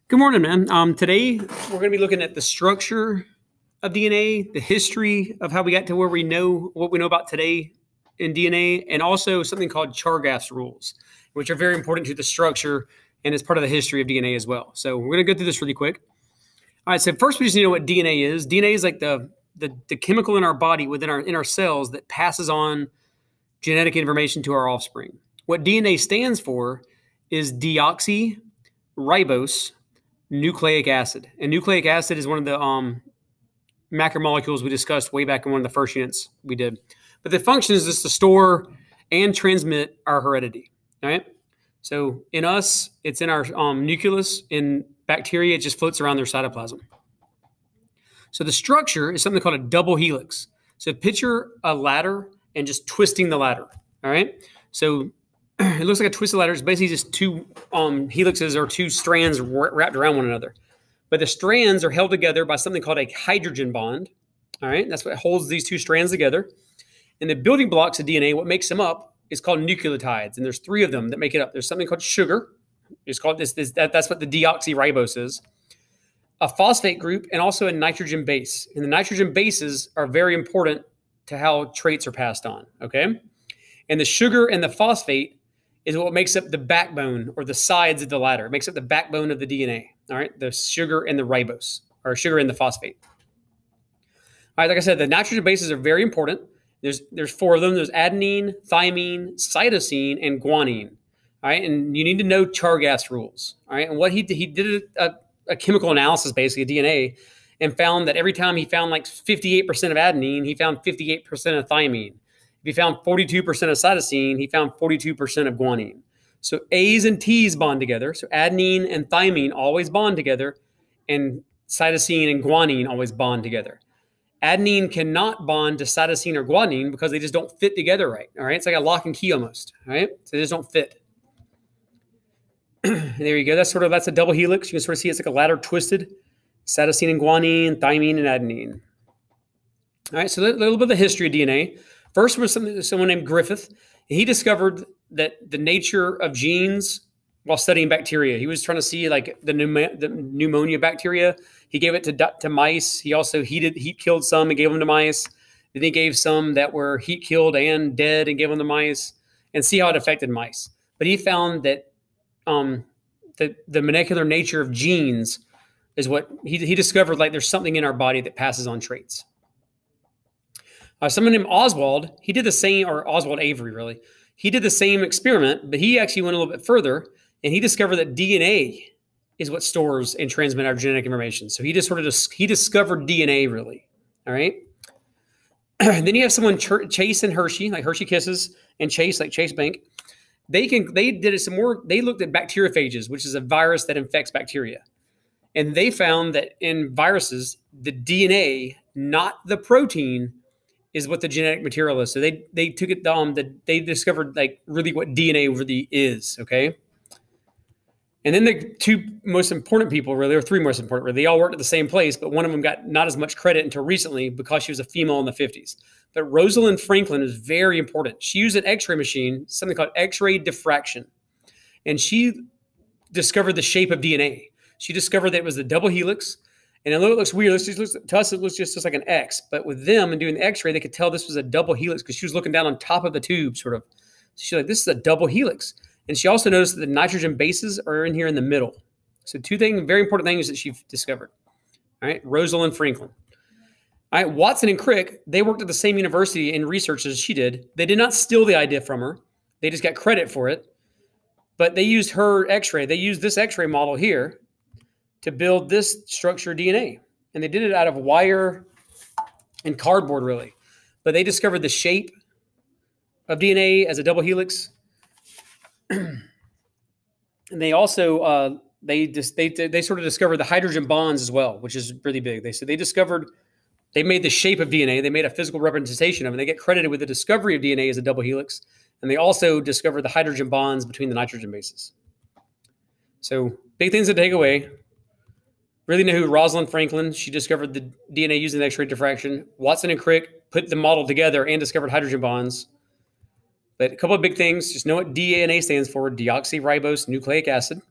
Good morning, man. Today we're going to be looking at the structure of DNA, the history of how we got to where we know what we know about today in DNA, and also something called Cargaff's rules, which are very important to the structure and is part of the history of DNA as well. So we're going to go through this really quick. All right. So first, we just need to know what DNA is. DNA is like the chemical in our body within our cells that passes on genetic information to our offspring. What DNA stands for is deoxyribose nucleic acid. And nucleic acid is one of the macromolecules we discussed way back in one of the first units we did. But the function is just to store and transmit our heredity. All right. So in us, it's in our nucleus. In bacteria, it just floats around their cytoplasm. So the structure is something called a double helix. So picture a ladder and just twisting the ladder. All right. So it looks like a twisted ladder. It's basically just two helixes or two strands wrapped around one another. But the strands are held together by something called a hydrogen bond. All right. That's what holds these two strands together. And the building blocks of DNA, what makes them up, is called nucleotides. And there's three of them that make it up. There's something called sugar. It's called that's what the deoxyribose is. A phosphate group and also a nitrogen base. And the nitrogen bases are very important to how traits are passed on. Okay. And the sugar and the phosphate is what makes up the backbone or the sides of the ladder. It makes up the backbone of the DNA. All right. The sugar and the ribose, or sugar and the phosphate. All right. Like I said, the nitrogen bases are very important. There's four of them. There's adenine, thymine, cytosine, and guanine. All right. And you need to know Chargaff's rules. All right. And what he did a chemical analysis, basically, of DNA, and found that every time he found like 58% of adenine, he found 58% of thymine. If he found 42% of cytosine, he found 42% of guanine. So A's and T's bond together. So adenine and thymine always bond together, and cytosine and guanine always bond together. Adenine cannot bond to cytosine or guanine because they just don't fit together right. All right. It's like a lock and key almost. All right. So they just don't fit. There you go. That's a double helix. You can sort of see it's like a ladder twisted. Cytosine and guanine, thymine and adenine. All right. So a little bit of the history of DNA. First was someone named Griffith. He discovered that the nature of genes while studying bacteria. He was trying to see like the pneumonia bacteria. He gave it to mice. He also heat killed some and gave them to mice. Then he gave some that were heat killed and dead and gave them to mice, and see how it affected mice. But he found that the molecular nature of genes is what he discovered. Like there's something in our body that passes on traits. Someone named Oswald, he did the same, or Oswald Avery, really. He did the same experiment, but he actually went a little bit further, and he discovered that DNA is what stores and transmits our genetic information. So he discovered DNA, really. All right. Then you have someone Chase and Hershey, like Hershey Kisses, and Chase, like Chase Bank. They did it some more. They looked at bacteriophages, which is a virus that infects bacteria, and they found that in viruses, the DNA, not the protein, is what the genetic material is. So they took it they discovered like really what DNA really is. Okay. And then the two most important people, really, or three most important, really, they all worked at the same place, but one of them got not as much credit until recently because she was a female in the 50s. But Rosalind Franklin is very important. She used an X-ray machine, something called X-ray diffraction. And she discovered the shape of DNA. She discovered that it was the double helix. And although it looks weird, to us, it looks just like an X. But with them and doing the X-ray, they could tell this was a double helix because she was looking down on top of the tube, sort of. So she's like, this is a double helix. And she also noticed that the nitrogen bases are in here in the middle. So two very important things that she discovered. All right, Rosalind Franklin. All right, Watson and Crick, they worked at the same university in research as she did. They did not steal the idea from her. They just got credit for it. But they used her X-ray. They used this X-ray model here to build this structure DNA. And they did it out of wire and cardboard, really. But they discovered the shape of DNA as a double helix. And they also, they sort of discovered the hydrogen bonds as well, which is really big. They made the shape of DNA. They made a physical representation of it. They get credited with the discovery of DNA as a double helix. And they also discovered the hydrogen bonds between the nitrogen bases. So big things to take away. Really know who Rosalind Franklin, she discovered the DNA using the X-ray diffraction. Watson and Crick put the model together and discovered hydrogen bonds. But a couple of big things, just know what DNA stands for, deoxyribose nucleic acid.